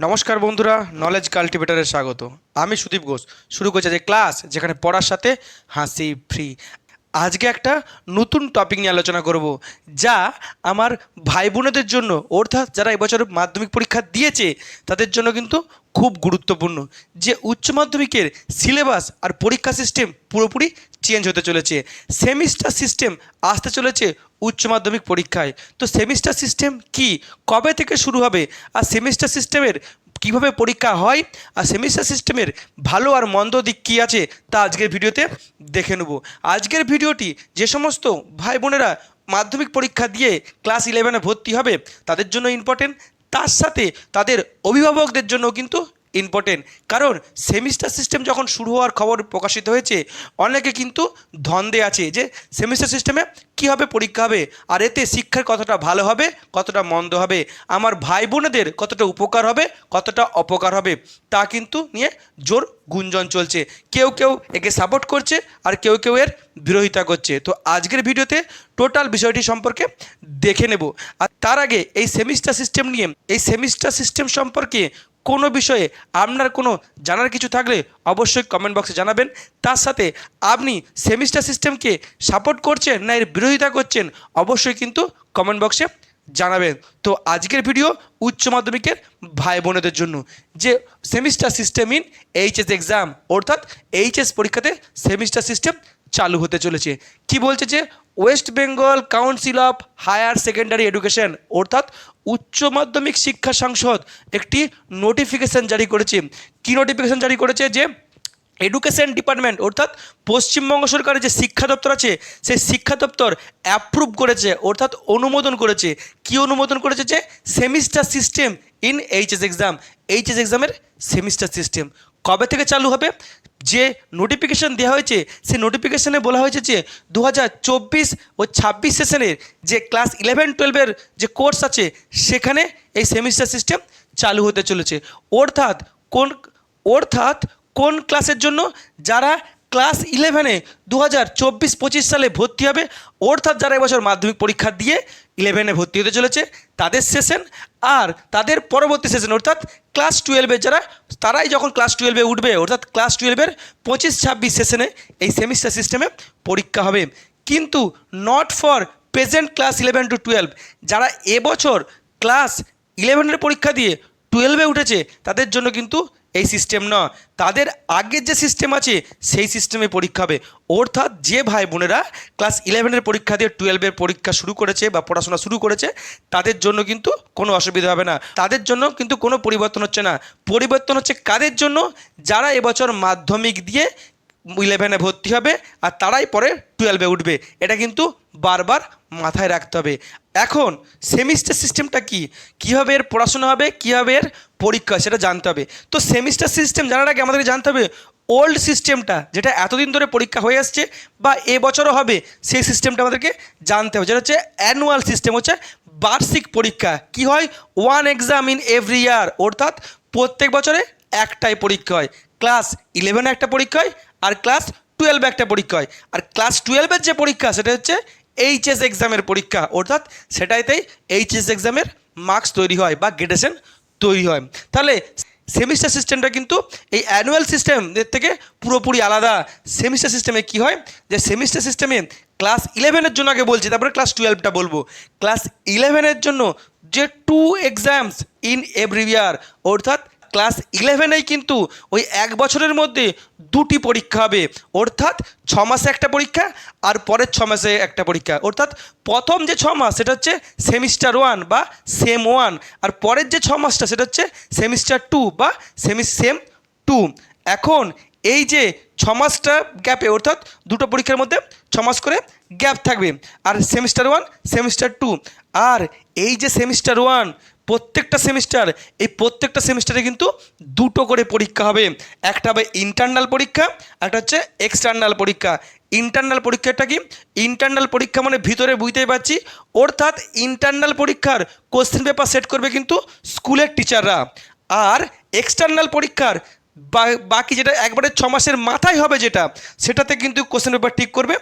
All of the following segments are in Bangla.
নমস্কার বন্ধুরা, নলেজ কাল্টিভেটরে স্বাগত। আমি সুদীপ ঘোষ। শুরু করছে যে ক্লাস, যেখানে পড়ার সাথে হাসি ফ্রি। আজকে একটা নতুন টপিক নিয়ে আলোচনা করব, যা আমার ভাই বোনেদের জন্য, অর্থাৎ যারা এবছর মাধ্যমিক পরীক্ষা দিয়েছে তাদের জন্য কিন্তু খুব গুরুত্বপূর্ণ। যে উচ্চ মাধ্যমিকের সিলেবাস আর পরীক্ষা সিস্টেম পুরোপুরি চেঞ্জ হতে চলেছে। সেমিস্টার সিস্টেম আসতে চলেছে উচ্চ মাধ্যমিক পরীক্ষায়। তো সেমিস্টার সিস্টেম কি, কবে থেকে শুরু হবে, আর সেমিস্টার সিস্টেমের কীভাবে পরীক্ষা হয়, আর সেমিস্টার সিস্টেমের ভালো আর মন্দ দিক কী আছে, তা আজকের ভিডিওতে দেখে নেব। আজকের ভিডিওটি যে সমস্ত ভাই বোনেরা মাধ্যমিক পরীক্ষা দিয়ে ক্লাস 11-এ ভর্তি হবে তাদের জন্য ইম্পর্টেন্ট, তার সাথে তাদের অভিভাবকদের জন্য কিন্তু ইম্পর্টেন্ট। কারণ সেমিস্টার সিস্টেম যখন শুরু হওয়ার খবর প্রকাশিত হয়েছে, অনেকে কিন্তু ধন্দে আছে যে সেমিস্টার সিস্টেমে কীভাবে পরীক্ষা হবে, আর এতে শিক্ষার কতটা ভালো হবে, কতটা মন্দ হবে, আমার ভাই বোনেদের কতটা উপকার হবে, কতটা অপকার হবে, তা কিন্তু নিয়ে জোর গুঞ্জন চলছে। কেউ কেউ একে সাপোর্ট করছে, আর কেউ কেউ এর বিরোধিতা করছে। তো আজকের ভিডিওতে টোটাল বিষয়টি সম্পর্কে দেখে নেব। আর তার আগে এই সেমিস্টার সিস্টেম সম্পর্কে কোনো বিষয়ে আপনার কোনো জানার কিছু থাকলে অবশ্যই কমেন্ট বক্সে জানাবেন। তার সাথে আপনি সেমিস্টার সিস্টেমকে সাপোর্ট করছেন না এর বিরোধিতা করছেন, অবশ্যই কিন্তু কমেন্ট বক্সে জানাবেন। তো আজকের ভিডিও উচ্চ মাধ্যমিকের ভাই বোনেদের জন্য, যে semester system in HS exam, অর্থাৎ এইচএস পরীক্ষাতে সেমিস্টার সিস্টেম চালু হতে চলেছে। কি বলছে যে West Bengal council of higher secondary education, অর্থাৎ উচ্চ মাধ্যমিক শিক্ষা সংসদ একটি নোটিফিকেশান জারি করেছে। কি নোটিফিকেশান জারি করেছে? যে এডুকেশন ডিপার্টমেন্ট, অর্থাৎ পশ্চিমবঙ্গ সরকারের যে শিক্ষা দপ্তর আছে, সেই শিক্ষা দপ্তর অ্যাপ্রুভ করেছে, অর্থাৎ অনুমোদন করেছে। কি অনুমোদন করেছে? যে সেমিস্টার সিস্টেম ইন এইচএস এক্সামের সেমিস্টার সিস্টেম কবে থেকে চালু হবে। যে নোটিফিকেশান দেওয়া হয়েছে, সেই নোটিফিকেশানে বলা হয়েছে যে 2024 ও 26 সেশনের যে ক্লাস 11-12-এর যে কোর্স আছে, সেখানে এই সেমিস্টার সিস্টেম চালু হতে চলেছে। অর্থাৎ কোন ক্লাসের জন্য? যারা ক্লাস 11-এ 2024-25 সালে ভর্তি হবে, অর্থাৎ যারা এবছর মাধ্যমিক পরীক্ষা দিয়ে 11-এ ভর্তি হতে চলেছে তাদের সেশন, আর তাদের পরবর্তী সেশন অর্থাৎ ক্লাস 12-এর যারা, তারাই যখন ক্লাস 12-এ উঠবে, অর্থাৎ ক্লাস 12-এর 25-26 সেশনে এই সেমিস্টার সিস্টেমে পরীক্ষা হবে। কিন্তু নট ফর প্রেজেন্ট ক্লাস 11-12, যারা এবছর ক্লাস 11-এর পরীক্ষা দিয়ে 12-এ উঠেছে তাদের জন্য কিন্তু এই সিস্টেম না। তাদের আগের যে সিস্টেম আছে সেই সিস্টেমে পরীক্ষা হবে। অর্থাৎ যে ভাই বোনেরা ক্লাস 11-এর পরীক্ষা দিয়ে 12-এর পরীক্ষা শুরু করেছে বা পড়াশোনা শুরু করেছে, তাদের জন্য কিন্তু কোনো অসুবিধা হবে না, তাদের জন্য কিন্তু কোনো পরিবর্তন হচ্ছে না। পরিবর্তন হচ্ছে কাদের জন্য? যারা এবছর মাধ্যমিক দিয়ে 11-এ ভর্তি হবে আর তারাই পরে 12-এ উঠবে। এটা কিন্তু বারবার মাথায় রাখতে হবে। এখন সেমিস্টার সিস্টেমটা কি, কীভাবে এর পড়াশোনা হবে, কীভাবে এর পরীক্ষা, সেটা জানতে হবে। তো সেমিস্টার সিস্টেম জানার আগে আমাদেরকে জানতে হবে ওল্ড সিস্টেমটা, যেটা এতদিন ধরে পরীক্ষা হয়ে আসছে বা এবছরও হবে, সেই সিস্টেমটা আমাদেরকে জানতে হবে। যেটা হচ্ছে অ্যানুয়াল সিস্টেম, হচ্ছে বার্ষিক পরীক্ষা। কি হয়? One exam in every year, অর্থাৎ প্রত্যেক বছরে একটাই পরীক্ষা হয়। ক্লাস 11-এ একটা পরীক্ষা হয়, আর ক্লাস 12-এ একটা পরীক্ষা হয়। আর ক্লাস 12-এর যে পরীক্ষা সেটা হচ্ছে এইচএস এক্সামের পরীক্ষা, অর্থাৎ সেটাইতেই এইচএস এক্সামের মার্কস তৈরি হয় বা গ্রেডেশন তৈরি হয়। তাহলে সেমিস্টার সিস্টেমটা কিন্তু এই অ্যানুয়াল সিস্টেমের থেকে পুরোপুরি আলাদা। সেমিস্টার সিস্টেমে কি হয়? যে সেমিস্টার সিস্টেমে ক্লাস 11-এর জন্য আগে বলছি, তারপরে ক্লাস 12টা বলবো। ক্লাস 11-এর জন্য যে 2 এক্সামস ইন এভরি ইয়ার, অর্থাৎ ক্লাস 11-এই কিন্তু ওই এক বছরের মধ্যে 2টি পরীক্ষা হবে। অর্থাৎ 6 মাসে একটা পরীক্ষা, আর পরের 6 মাসে একটা পরীক্ষা। অর্থাৎ প্রথম যে 6 মাস সেটা হচ্ছে সেমিস্টার 1 বা সেম 1, আর পরের যে 6 মাসটা সেটা হচ্ছে সেমিস্টার 2 বা সেম 2। এখন এই যে 6 মাসটা গ্যাপে, অর্থাৎ দুটো পরীক্ষার মধ্যে 6 মাস করে গ্যাপ থাকবে, আর সেমিস্টার 1 সেমিস্টার 2। আর এই যে সেমিস্টার 1, প্রত্যেকটা সেমিস্টারে কিন্তু দুটো করে পরীক্ষা হবে। একটা হবে ইন্টারনাল পরীক্ষা, একটা হচ্ছে এক্সটার্নাল পরীক্ষা। ইন্টারনাল পরীক্ষাটা কি? ইন্টারনাল পরীক্ষা মানে ভিতরে বুঝতেই পারছি, অর্থাৎ ইন্টারনাল পরীক্ষার কোশ্চেন পেপার সেট করবে কিন্তু স্কুলের টিচাররা, আর এক্সটার্নাল পরীক্ষার বাকি যেটা একবারে 6 মাসের মাথায় হবে, সেটাতে কিন্তু কোশ্চেন পেপার ঠিক করবে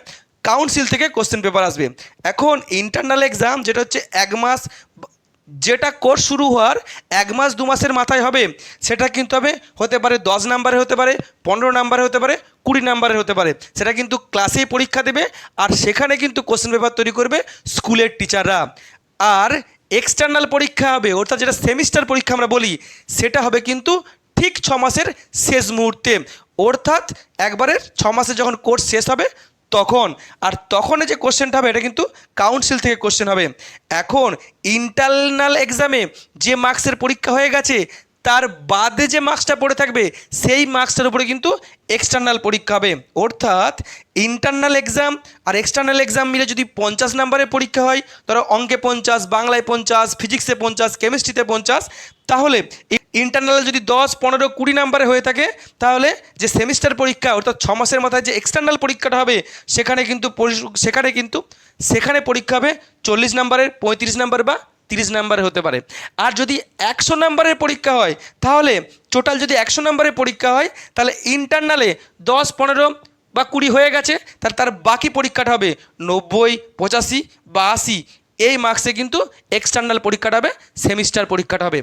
কাউন্সিল থেকে কোশ্চেন পেপার আসবে। এখন ইন্টারনাল এক্সাম যেটা হচ্ছে 1 মাস যেটা কোর্স শুরু হওয়ার 1 মাস 2 মাসের মাথায় হবে সেটা কিন্তু হতে পারে 10 নাম্বারে, হতে পারে 15 নাম্বারে, হতে পারে 20 নাম্বারের হতে পারে। সেটা কিন্তু ক্লাসেই পরীক্ষা দেবে আর সেখানে কিন্তু কোশ্চেন পেপার তৈরি করবে স্কুলের টিচাররা। আর এক্সটার্নাল পরীক্ষা হবে, অর্থাৎ যেটা সেমিস্টার পরীক্ষা আমরা বলি, সেটা হবে কিন্তু ঠিক 6 মাসের শেষ মুহূর্তে, অর্থাৎ একবারে 6 মাসে যখন কোর্স শেষ হবে তখন। আর তখন যে কোশ্চেনটা হবে এটা কিন্তু কাউন্সিল থেকে কোশ্চেন হবে। এখন ইন্টারনাল এক্সামে যে মার্কসের পরীক্ষা হয়ে গেছে তার বাদে যে মার্কসটা পড়ে থাকবে সেই মার্কসটার উপরে কিন্তু এক্সটার্নাল পরীক্ষা হবে। অর্থাৎ ইন্টারনাল এক্সাম আর এক্সটার্নাল এক্সাম মিলে যদি 50 নাম্বারের পরীক্ষা হয়, ধরো অঙ্কে 50, বাংলায় 50, ফিজিক্সে 50, কেমিস্ট্রিতে 50, তাহলে ইন্টারনালে যদি 10, 15, 20 নাম্বারে হয়ে থাকে, তাহলে যে সেমিস্টার পরীক্ষা অর্থাৎ 6 মাসের মাথায় যে এক্সটার্নাল পরীক্ষাটা হবে সেখানে পরীক্ষা হবে 40 নাম্বারের, 35 নাম্বার বা 30 নাম্বারে হতে পারে। আর যদি 100 নাম্বারের পরীক্ষা হয়, তাহলে টোটাল যদি 100 নাম্বারের পরীক্ষা হয়, তাহলে ইন্টারনালে 10, 15 বা 20 হয়ে গেছে, তার বাকি পরীক্ষাটা হবে 90, 85 বা 80। এই মার্কসে কিন্তু এক্সটার্নাল পরীক্ষাটা হবে, সেমিস্টার পরীক্ষাটা হবে।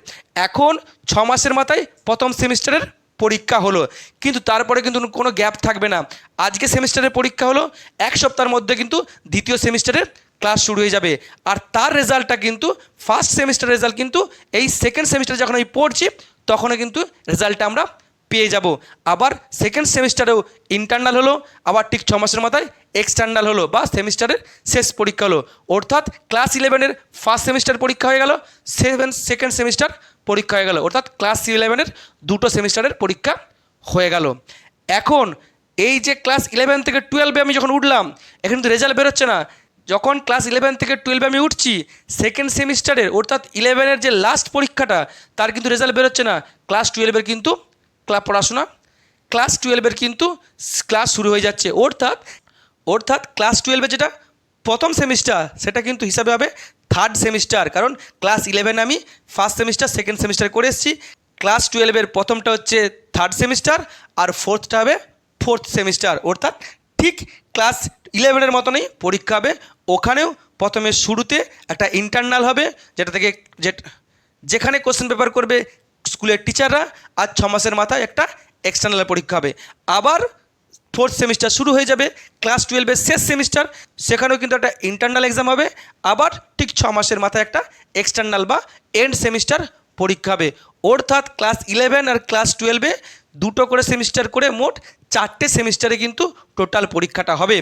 এখন 6 মাসের মাথায় প্রথম সেমিস্টারের পরীক্ষা হলো, কিন্তু তারপরে কিন্তু কোনো গ্যাপ থাকবে না। আজকে সেমিস্টারের পরীক্ষা হলো, 1 সপ্তাহের মধ্যে কিন্তু দ্বিতীয় সেমিস্টারের ক্লাস শুরু হয়ে যাবে। আর তার রেজাল্টটা কিন্তু ফার্স্ট সেমিস্টার রেজাল্ট কিন্তু এই সেকেন্ড সেমিস্টারে যখন আমি পড়ছি তখনও কিন্তু রেজাল্টটা আমরা পেয়ে যাব। আবার সেকেন্ড সেমিস্টারেও ইন্টারনাল হলো, আবার ঠিক 6 মাসের মাথায় এক্সটার্নাল হলো বা সেমিস্টারের শেষ পরীক্ষা হলো। অর্থাৎ ক্লাস 11-এর ফার্স্ট সেমিস্টার পরীক্ষা হয়ে গেল, সেকেন্ড সেমিস্টার পরীক্ষা হয়ে গেল, অর্থাৎ ক্লাস 11-এর দুটো সেমিস্টারের পরীক্ষা হয়ে গেল। এখন এই যে ক্লাস 11 থেকে 12-এ আমি যখন উঠলাম, এখন তো রেজাল্ট বেরোচ্ছে না। যখন ক্লাস 11 থেকে 12-এ আমি উঠছি, সেকেন্ড সেমিস্টারের অর্থাৎ 11-এর যে লাস্ট পরীক্ষাটা তার কিন্তু রেজাল্ট বেরোচ্ছে না। ক্লাস 12-এর কিন্তু ক্লাস 12-এর কিন্তু ক্লাস শুরু হয়ে যাচ্ছে। অর্থাৎ ক্লাস 12-এ যেটা প্রথম সেমিস্টার সেটা কিন্তু হিসাবে হবে থার্ড সেমিস্টার, কারণ ক্লাস 11 আমি ফার্স্ট সেমিস্টার সেকেন্ড সেমিস্টার করে এসেছি। ক্লাস 12-এর প্রথমটা হচ্ছে থার্ড সেমিস্টার আর ফোর্থটা হবে ফোর্থ সেমিস্টার। অর্থাৎ ঠিক ক্লাস 11-এর মতনই পরীক্ষা হবে। ওখানেও প্রথমে শুরুতে একটা ইন্টারনাল হবে, যেখানে কোশ্চেন পেপার করবে স্কুলের টিচাররা, আর 6 মাসের মাথায় একটা এক্সটার্নাল পরীক্ষা হবে। আবার ফোর্থ সেমিস্টার শুরু হয়ে যাবে, ক্লাস 12-এর শেষ সেমিস্টার, সেখানেও কিন্তু একটা ইন্টারনাল এক্সাম হবে। আবার ঠিক 6 মাসের মাথায় একটা এক্সটার্নাল বা এন্ড সেমিস্টার পরীক্ষা হবে। অর্থাৎ ক্লাস 11 আর ক্লাস 12-এ দুটো করে সেমিস্টার করে মোট 4টে সেমিস্টারে কিন্তু টোটাল পরীক্ষাটা হবে।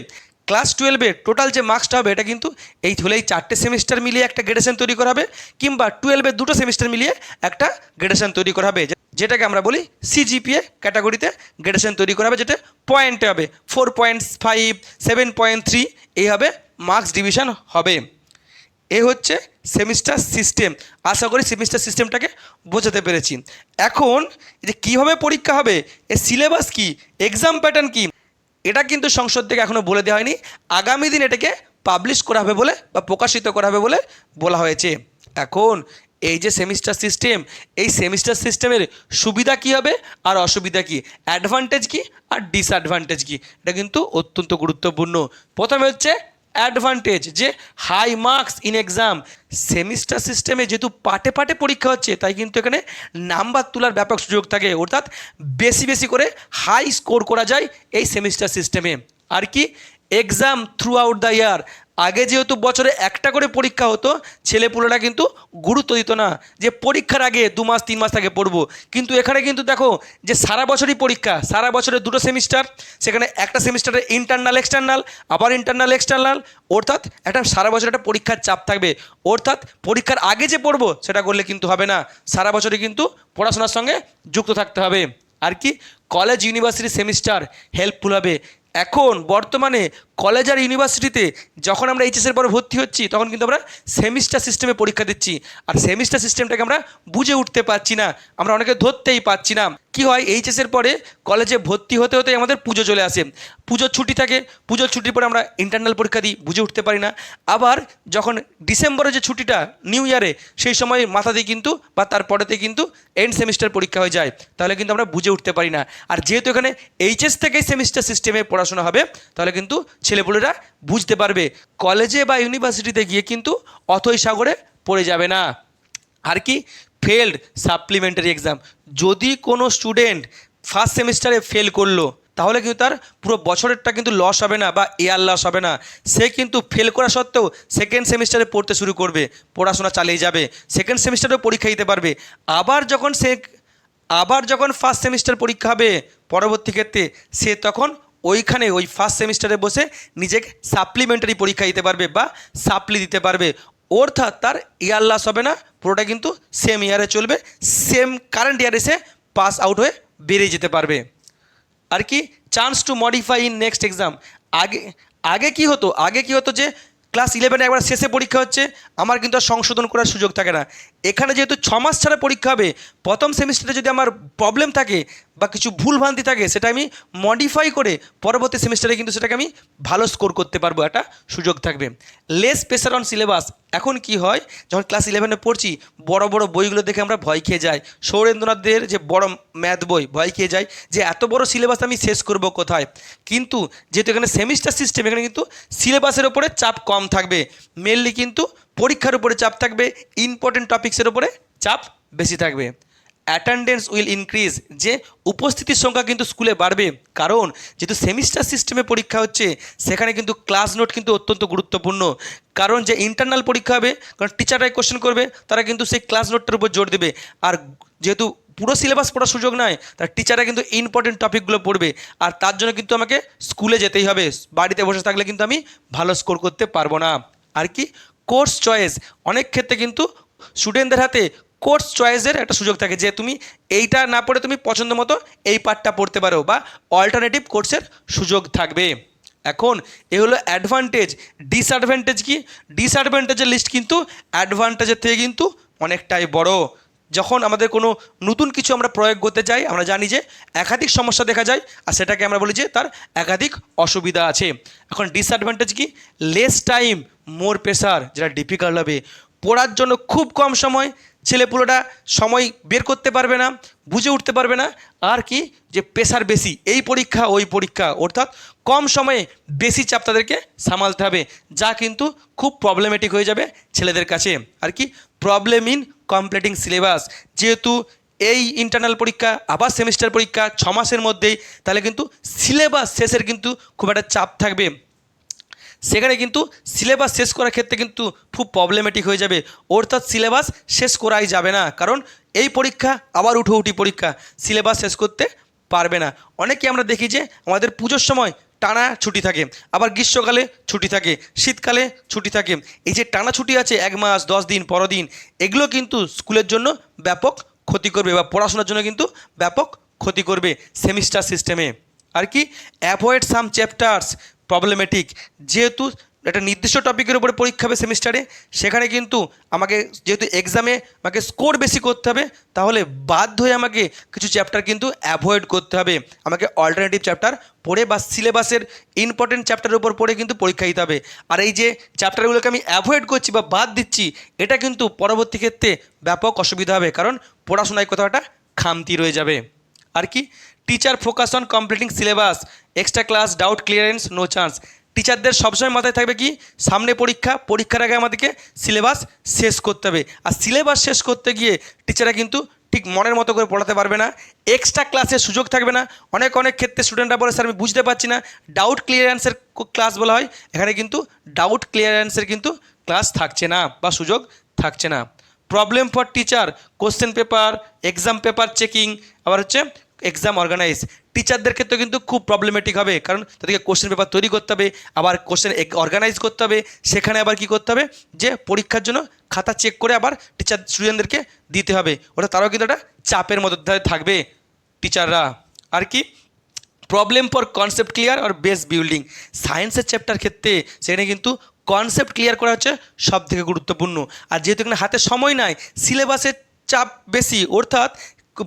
ক্লাস 12-এ টোটাল যে মার্কসটা হবে এটা কিন্তু এই 4টে সেমিস্টার মিলিয়ে একটা গ্রেডেশন তৈরি করা হবে, কিংবা 12-এর দুটো সেমিস্টার মিলিয়ে একটা গ্রেডেশন তৈরি করা হবে, যেটাকে আমরা বলি সিজিপিএ ক্যাটাগরিতে গ্রেডেশন তৈরি করা হবে, যেটা পয়েন্টে হবে 4.5, 7.3, এই হবে মার্কস ডিভিশন হবে। এ হচ্ছে সেমিস্টার সিস্টেম। আশা করি সেমিস্টার সিস্টেমটাকে বোঝাতে পেরেছি। এখন এই যে কীভাবে পরীক্ষা হবে, এর সিলেবাস কী, এক্সাম প্যাটার্ন কী, এটা কিন্তু সংসদ থেকে এখনও বলে দেওয়া হয়নি। আগামী দিন এটাকে পাবলিশ করা হবে বলে বা প্রকাশিত করা হবে বলে বলা হয়েছে। এখন এই যে সেমিস্টার সিস্টেম, এই সেমিস্টার সিস্টেমের সুবিধা কী হবে আর অসুবিধা কী, অ্যাডভান্টেজ কী আর ডিসঅ্যাডভান্টেজ কী, এটা কিন্তু অত্যন্ত গুরুত্বপূর্ণ। প্রথমে হচ্ছে অ্যাডভান্টেজ, যে high marks in exam. Semester সিস্টেমে যেহেতু পাটে পাটে পরীক্ষা হচ্ছে, তাই কিন্তু এখানে নাম্বার তোলার ব্যাপক সুযোগ থাকে, অর্থাৎ বেশি বেশি করে হাই স্কোর করা যায় এই সেমিস্টার সিস্টেমে। আর কি, exam through out the year. আগে যেহেতু বছরে একটা করে পরীক্ষা হতো, ছেলেপুলেরা কিন্তু গুরুত্ব দিত না যে পরীক্ষার আগে 2 মাস 3 মাস আগে পড়বো, কিন্তু এখানে কিন্তু দেখো যে সারা বছরই পরীক্ষা, সারা বছরে দুটো সেমিস্টার, সেখানে একটা সেমিস্টারে ইন্টারনাল এক্সটার্নাল, আবার ইন্টারনাল এক্সটার্নাল, অর্থাৎ একটা সারা বছর একটা পরীক্ষার চাপ থাকবে। অর্থাৎ পরীক্ষার আগে যে পড়বো সেটা করলে কিন্তু হবে না, সারা বছরই কিন্তু পড়াশোনার সঙ্গে যুক্ত থাকতে হবে। আর কি, কলেজ ইউনিভার্সিটি সেমিস্টার হেল্পফুল হবে। এখন বর্তমানে কলেজ আর ইউনিভার্সিটিতে যখন আমরা এইচএসের পরে ভর্তি হচ্ছি, তখন কিন্তু আমরা সেমিস্টার সিস্টেমে পরীক্ষা দিচ্ছি, আর সেমিস্টার সিস্টেমটাকে আমরা বুঝে উঠতে পারছি না, আমরা অনেকে ধরতেই পারছি না। কি হয়, এইচএসের পরে কলেজে ভর্তি হতে হতে আমাদের পুজো চলে আসে, পুজোর ছুটি থাকে, পুজোর ছুটির পরে আমরা ইন্টারনাল পরীক্ষা দিই, বুঝে উঠতে পারি না। আবার যখন ডিসেম্বরে যে ছুটিটা নিউ ইয়ারে, সেই সময় মাথা দিয়ে কিন্তু বা তারপরেতে কিন্তু এন্ড সেমিস্টার পরীক্ষা হয়ে যায়, তাহলে কিন্তু আমরা বুঝে উঠতে পারি না। আর যেহেতু এখানে এইচএস থেকেই সেমিস্টার সিস্টেমে পড়াশোনা হবে, তাহলে কিন্তু ছেলেপুলেরা বুঝতে পারবে, কলেজে বা ইউনিভার্সিটিতে গিয়ে কিন্তু অথৈ সাগরে পড়ে যাবে না। আর কি ফেলড সাপ্লিমেন্টারি এক্সাম, যদি কোনো স্টুডেন্ট ফার্স্ট সেমিস্টারে ফেল করলো তাহলে কিন্তু তার পুরো বছরেরটা কিন্তু লস হবে না বা ইয়ার লস হবে না, সে কিন্তু ফেল করা সত্ত্বেও সেকেন্ড সেমিস্টারে পড়তে শুরু করবে, পড়াশোনা চালিয়ে যাবে, সেকেন্ড সেমিস্টারেও পরীক্ষা দিতে পারবে। আবার যখন ফার্স্ট সেমিস্টার পরীক্ষা হবে পরবর্তী ক্ষেত্রে, সে তখন ওইখানে ওই ফার্স্ট সেমিস্টারে বসে নিজেকে সাপ্লিমেন্টারি পরীক্ষা দিতে পারবে বা সাপ্লি দিতে পারবে, অর্থাৎ তার ইয়ার লস হবে না, পুরোটা কিন্তু সেম ইয়ারে চলবে, সেম কারেন্ট ইয়ারে সে পাস আউট হয়ে বেরিয়ে যেতে পারবে। আর কি chance to modify in next exam, আগে আগে কি হতো যে ক্লাস 11 একবার শেষে পরীক্ষা হচ্ছে, আমার কিন্তু আর সংশোধন করার সুযোগ থাকে না। এখানে যেহেতু 6 মাস ছাড়া পরীক্ষা হবে, প্রথম সেমিস্টারে যদি আমার প্রবলেম থাকে বা কিছু ভুলভ্রান্তি থাকে, সেটা আমি মডিফাই করে পরবর্তী সেমিস্টারে কিন্তু সেটাকে আমি ভালো স্কোর করতে পারবো, একটা সুযোগ থাকবে। লেস প্রেসার অন সিলেবাস, এখন কি হয় যখন ক্লাস 11-এ পড়ছি বড় বড় বইগুলো দেখে আমরা ভয় খেয়ে যাই, সৌরেন্দ্রনাথদের যে বড় ম্যাথ বই, ভয় খেয়ে যাই যে এত বড় সিলেবাস আমি শেষ করব কোথায়। কিন্তু যেহেতু এখানে সেমিস্টার সিস্টেম, এখানে কিন্তু সিলেবাসের ওপরে চাপ কম থাকবে, মেনলি কিন্তু পরীক্ষার উপরে চাপ থাকবে, ইম্পর্টেন্ট টপিক্সের উপরে চাপ বেশি থাকবে। অ্যাটেন্ডেন্স উইল ইনক্রিজ, যে উপস্থিতির সংখ্যা কিন্তু স্কুলে বাড়বে, কারণ যেহেতু সেমিস্টার সিস্টেমে পরীক্ষা হচ্ছে সেখানে কিন্তু ক্লাস নোট কিন্তু অত্যন্ত গুরুত্বপূর্ণ, কারণ যে ইন্টারনাল পরীক্ষা হবে, কারণ টিচাররাই কোশ্চেন করবে, তারা কিন্তু সেই ক্লাস নোটটার উপর জোর দেবে, আর যেহেতু পুরো সিলেবাস পড়ার সুযোগ নয়, তার টিচাররা কিন্তু ইম্পর্টেন্ট টপিকগুলো পড়বে, আর তার জন্য কিন্তু আমাকে স্কুলে যেতেই হবে, বাড়িতে বসে থাকলে কিন্তু আমি ভালো স্কোর করতে পারবো না। আর কি কোর্স চয়েস, অনেক ক্ষেত্রে কিন্তু স্টুডেন্টদের হাতে কোর্স চয়েসের একটা সুযোগ থাকে, যে তুমি এইটা না পড়ে তুমি পছন্দ মতো এই পার্টটা পড়তে পারো, বা অল্টারনেটিভ কোর্সের সুযোগ থাকবে। এখন এ হলো অ্যাডভান্টেজ। ডিসঅ্যাডভান্টেজ কি? ডিসঅ্যাডভান্টেজের লিস্ট কিন্তু অ্যাডভান্টেজের থেকে কিন্তু অনেকটাই বড়। যখন আমাদের কোনো নতুন কিছু আমরা প্রয়োগ করতে যাই, আমরা জানি যে একাধিক সমস্যা দেখা যায়, আর সেটাকে আমরা বলি যে তার একাধিক অসুবিধা আছে। এখন ডিসঅ্যাডভান্টেজ কি? লেস টাইম মোর প্রেসার, যেটা ডিফিকাল্ট হবে, পড়ার জন্য খুব কম সময়, ছেলেপুলেরা সময় বের করতে পারবে না, বুঝে উঠতে পারবে না, আর কি যে প্রেসার বেশি, এই পরীক্ষা ওই পরীক্ষা, অর্থাৎ কম সময়ে বেশি চাপ তাদেরকে সামালতে হবে, যা কিন্তু খুব প্রবলেমেটিক হয়ে যাবে ছেলেদের কাছে। আর কি প্রবলেম ইন কমপ্লিটিং সিলেবাস, যেহেতু এই ইন্টারনাল পরীক্ষা আবার সেমিস্টার পরীক্ষা 6 মাসের মধ্যেই, তাহলে কিন্তু সিলেবাস শেষের কিন্তু খুব একটা চাপ থাকবে, সেখানে কিন্তু সিলেবাস শেষ করার ক্ষেত্রে কিন্তু খুব প্রবলেমেটিক হয়ে যাবে, অর্থাৎ সিলেবাস শেষ করাই যাবে না, কারণ এই পরীক্ষা আবার উঠোউঠি পরীক্ষা, সিলেবাস শেষ করতে পারবে না। অনেকে আমরা দেখি যে আমাদের পুজোর সময় টানা ছুটি থাকে, আবার গ্রীষ্মকালে ছুটি থাকে, শীতকালে ছুটি থাকে, এই যে টানা ছুটি আছে 1 মাস 10 দিন 15 দিন, এগুলো কিন্তু স্কুলের জন্য ব্যাপক ক্ষতি করবে বা পড়াশোনার জন্য কিন্তু ব্যাপক ক্ষতি করবে সেমিস্টার সিস্টেমে। আর কি অ্যাভয়েড সাম চ্যাপ্টার্স প্রবলেমেটিক, যেহেতু একটা নির্দিষ্ট টপিকের উপরে পরীক্ষা হবে সেমিস্টারে, সেখানে কিন্তু আমাকে যেহেতু এক্সামে আমাকে স্কোর বেশি করতে হবে, তাহলে বাধ্য হয়ে আমাকে কিছু চ্যাপ্টার কিন্তু অ্যাভয়েড করতে হবে, আমাকে অল্টারনেটিভ চ্যাপ্টার পড়ে বা সিলেবাসের ইম্পর্টেন্ট চ্যাপ্টারের উপর পড়ে কিন্তু পরীক্ষা দিতে হবে। আর এই যে চ্যাপ্টারগুলোকে আমি অ্যাভয়েড করছি বা বাদ দিচ্ছি, এটা কিন্তু পরবর্তী ক্ষেত্রে ব্যাপক অসুবিধা হবে, কারণ পড়াশোনায় কোথাও একটা খামতি রয়ে যাবে। আর কি teacher focus on completing syllabus, extra class doubt clearance no chance, টিচারদের সবসময় মাথায় থাকবে কি সামনে পরীক্ষা, পরীক্ষার আগে আমাদেরকে সিলেবাস শেষ করতে হবে, আর সিলেবাস শেষ করতে গিয়ে টিচাররা কিন্তু ঠিক মনের মতো করে পড়াতে পারবে না, এক্সট্রা ক্লাসের সুযোগ থাকবে না। অনেক ক্ষেত্রে স্টুডেন্টরা বলে স্যার আমি বুঝতে পারছি না, ডাউট ক্লিয়ারেন্সের ক্লাস বলা হয়, এখানে কিন্তু ডাউট ক্লিয়ারেন্সের কিন্তু ক্লাস থাকছে না বা সুযোগ থাকছে না। Problem for teacher, question paper, exam paper checking, আবার হচ্ছে এক্সাম অর্গানাইজ, টিচারদের ক্ষেত্রে কিন্তু খুব প্রবলেমেটিক হবে, কারণ তাদেরকে কোশ্চেন পেপার তৈরি করতে হবে, আবার কোশ্চেন অর্গানাইজ করতে হবে, সেখানে আবার কি করতে হবে যে পরীক্ষার জন্য খাতা চেক করে আবার টিচার স্টুডেন্টদেরকে দিতে হবে, ওটা তারাও কিন্তু একটা চাপের মধ্যে থাকবে টিচাররা। আর কি প্রবলেম ফর কনসেপ্ট ক্লিয়ার আর বেস বিল্ডিং, সায়েন্সের চ্যাপ্টার ক্ষেত্রে সেখানে কিন্তু কনসেপ্ট ক্লিয়ার করা হচ্ছে সব থেকে গুরুত্বপূর্ণ, আর যেহেতু এখানে হাতে সময় নাই, সিলেবাসের চাপ বেশি, অর্থাৎ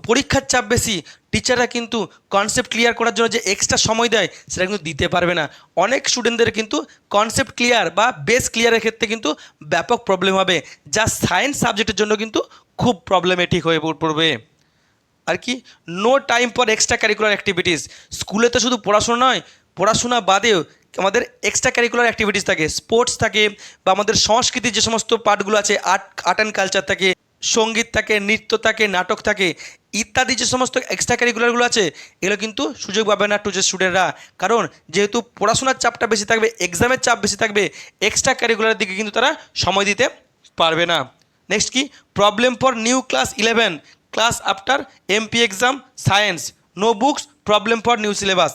পরীক্ষার চাপ বেশি, টিচাররা কিন্তু কনসেপ্ট ক্লিয়ার করার জন্য যে এক্সট্রা সময় দেয় সেটা কিন্তু দিতে পারবে না। অনেক স্টুডেন্টদের কিন্তু কনসেপ্ট ক্লিয়ার বা বেস ক্লিয়ারের ক্ষেত্রে কিন্তু ব্যাপক প্রবলেম হবে, যা সায়েন্স সাবজেক্টের জন্য কিন্তু খুব প্রবলেমেটিক হয়ে পড়বে। আর কি no time for extra curricular activities, স্কুলে তো শুধু পড়াশোনা নয়, পড়াশোনা বাদেও আমাদের এক্সট্রা ক্যারিকুলার অ্যাক্টিভিটিস থাকে, স্পোর্টস থাকে, বা আমাদের সংস্কৃতির যে সমস্ত পার্টগুলো আছে, আর্ট অ্যান্ড কালচার থাকে, সঙ্গীত থাকে, নৃত্য থাকে, নাটক থাকে, ইত্যাদি যে সমস্ত এক্সট্রা কারিকুলারগুলো আছে এগুলো কিন্তু সুযোগ পাবে না টু যে স্টুডেন্টরা। কারণ যেহেতু পড়াশোনার চাপটা বেশি থাকবে, এক্সামের চাপ বেশি থাকবে, এক্সট্রা কারিকুলারের দিকে কিন্তু তারা সময় দিতে পারবে না। নেক্সট কি, problem for new class 11 class after MP exam science, no books, problem for new syllabus.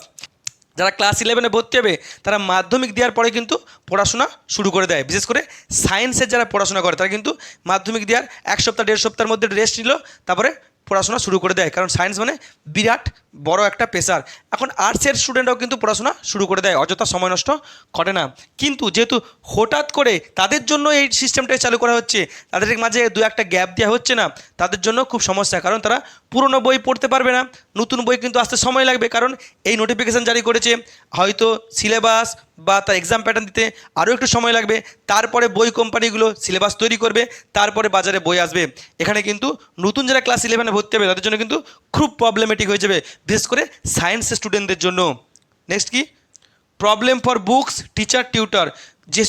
যারা ক্লাস 11-এ ভর্তি হবে তারা মাধ্যমিক দেওয়ার পরে কিন্তু পড়াশোনা শুরু করে দেয়। বিশেষ করে সায়েন্সের যারা পড়াশোনা করে তারা কিন্তু মাধ্যমিক দেওয়ার 1 সপ্তাহ 1.5 সপ্তাহের মধ্যে রেস্ট নিল, তারপরে পড়াশোনা শুরু করে দেয়। কারণ সায়েন্স মানে বিরাট বড় একটা পেশার। এখন আর্টসের স্টুডেন্টরাও কিন্তু পড়াশোনা শুরু করে দেয়, অযথা সময় নষ্ট করে না। কিন্তু যেহেতু হঠাৎ করে তাদের জন্য এই সিস্টেমটাই চালু করা হচ্ছে, তাদের মাঝে দু একটা গ্যাপ দেওয়া হচ্ছে না, তাদের জন্য খুব সমস্যা। কারণ তারা পুরনো বই পড়তে পারবে না, নতুন বই কিন্তু আসতে সময় লাগবে। কারণ এই নোটিফিকেশান জারি করেছে, হয়তো সিলেবাস বা তার এক্সাম প্যাটার্ন দিতে আরও একটু সময় লাগবে। তারপরে বই কোম্পানিগুলো সিলেবাস তৈরি করবে, তারপরে বাজারে বই আসবে। এখানে কিন্তু নতুন যারা ক্লাস 11-এ ভর্তি হবে তাদের জন্য কিন্তু খুব প্রবলেমেটিক হয়ে যাবে, বিশেষ করে সায়েন্সের স্টুডেন্টদের জন্য। নেক্সট কি, problem for books, teacher, tutor.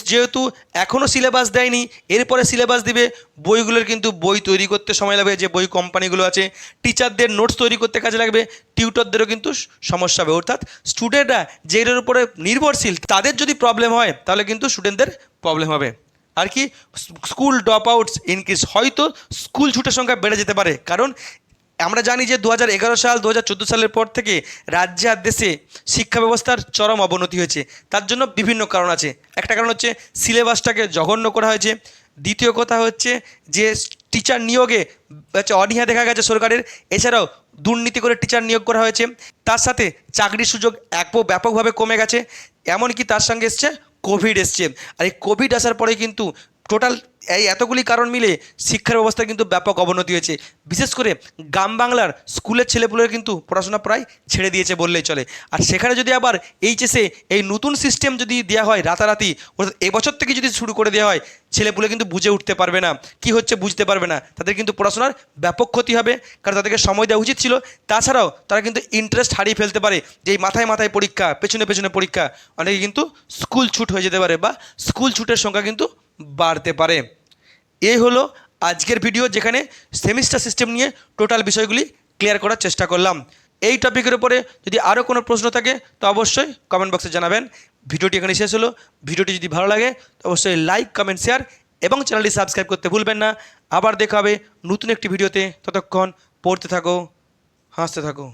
যেহেতু এখনও সিলেবাস দেয়নি, এরপরে সিলেবাস দিবে, বইগুলোর কিন্তু বই তৈরি করতে সময় লাগবে, যে বই কোম্পানিগুলো আছে, টিচারদের নোটস তৈরি করতে কাজে লাগবে, টিউটরদেরও কিন্তু সমস্যা হবে। অর্থাৎ স্টুডেন্টরা যেটার উপরে নির্ভরশীল তাদের যদি প্রবলেম হয় তাহলে কিন্তু স্টুডেন্টদের প্রবলেম হবে। আর কি, স্কুল ড্রপ আউটস ইনক্রিজ, হয়তো স্কুল ছুটের সংখ্যা বেড়ে যেতে পারে। কারণ আমরা জানি যে 2011 সাল 2014 সালের পর থেকে রাজ্যে আর দেশে শিক্ষা ব্যবস্থার চরম অবনতি হয়েছে। তার জন্য বিভিন্ন কারণ আছে। একটা কারণ হচ্ছে সিলেবাসটাকে জঘন্য করা হয়েছে। দ্বিতীয় কথা হচ্ছে যে টিচার নিয়োগে অনীহা দেখা গেছে সরকারের। এছাড়াও দুর্নীতি করে টিচার নিয়োগ করা হয়েছে। তার সাথে চাকরির সুযোগ ব্যাপকভাবে কমে গেছে। এমনকি তার সঙ্গে এসছে কোভিড এসছে। আর এই কোভিড আসার পরে কিন্তু টোটাল এই এতগুলি কারণ মিলে শিক্ষার ব্যবস্থা কিন্তু ব্যাপক অবনতি হয়েছে। বিশেষ করে গ্রাম বাংলার স্কুলের ছেলেপুলেরা কিন্তু পড়াশোনা প্রায় ছেড়ে দিয়েছে বললেই চলে। আর সেখানে যদি আবার এইচএসে এই নতুন সিস্টেম যদি দেওয়া হয় রাতারাতি, অর্থাৎ এবছর থেকে যদি শুরু করে দেওয়া হয়, ছেলেপুলে কিন্তু বুঝে উঠতে পারবে না, কি হচ্ছে বুঝতে পারবে না, তাদের কিন্তু পড়াশোনার ব্যাপক ক্ষতি হবে। কারণ তাদেরকে সময় দেওয়া উচিত ছিল। তাছাড়াও তারা কিন্তু ইন্টারেস্ট হারিয়ে ফেলতে পারে, যে এই মাথায় মাথায় পরীক্ষা, পেছনে পেছনে পরীক্ষা, অনেকে কিন্তু স্কুল ছুট হয়ে যেতে পারে বা স্কুল ছুটের সংখ্যা কিন্তু বাড়তে পারে। এই হলো আজকের ভিডিও, যেখানে সেমিস্টার সিস্টেম নিয়ে টোটাল বিষয়গুলি ক্লিয়ার করার চেষ্টা করলাম। এই টপিকের উপরে যদি আরও কোনো প্রশ্ন থাকে তো অবশ্যই কমেন্ট বক্সে জানাবেন। ভিডিওটি এখানে শেষ হলো। ভিডিওটি যদি ভালো লাগে তো অবশ্যই লাইক, কমেন্ট, শেয়ার এবং চ্যানেলটি সাবস্ক্রাইব করতে ভুলবেন না। আবার দেখা হবে নতুন একটি ভিডিওতে। ততক্ষণ পড়তে থাকো, হাসতে থাকো।